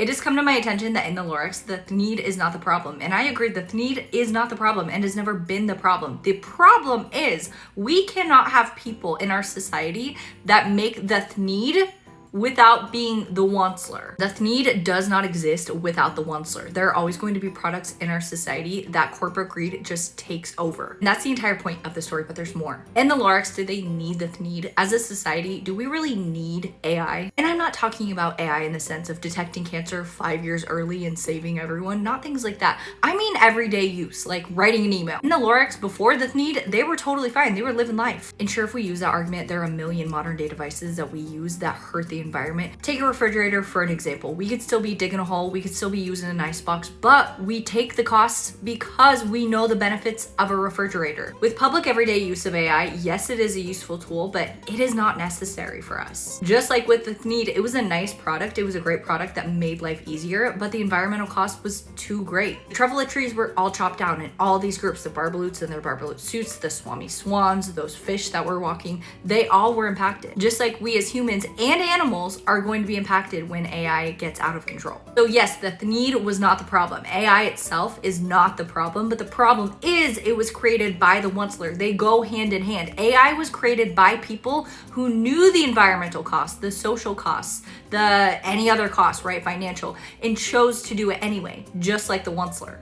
It has come to my attention that in the lyrics, the need is not the problem. And I agree, the need is not the problem and has never been the problem. The problem is we cannot have people in our society that make the need without being the wantsler. The need does not exist without the wantsler. There are always going to be products in our society that corporate greed just takes over. And that's the entire point of the story, but there's more. In the lyrics, do they need the need? As a society, do we really need AI? And I'm not talking about AI in the sense of detecting cancer 5 years early and saving everyone, not things like that. I mean everyday use, like writing an email. In the lyrics, before the need, they were totally fine. They were living life. And sure, if we use that argument, there are a million modern day devices that we use that hurt the environment. Take a refrigerator for an example. We could still be digging a hole, we could still be using an icebox, but we take the costs because we know the benefits of a refrigerator. With public everyday use of AI, yes, it is a useful tool, but it is not necessary for us. Just like with the need, it was a nice product, it was a great product that made life easier, but the environmental cost was too great. The truffle trees were all chopped down, and all these groups, the barbaloots in their barbaloot suits, the swami swans, those fish that were walking, they all were impacted. Just like we as humans and animals are going to be impacted when AI gets out of control. So yes, the need was not the problem. AI itself is not the problem, but the problem is it was created by the wantsler. They go hand in hand. AI was created by people who knew the environmental costs, the social costs, any other costs, right? Financial, and chose to do it anyway, just like the wantsler.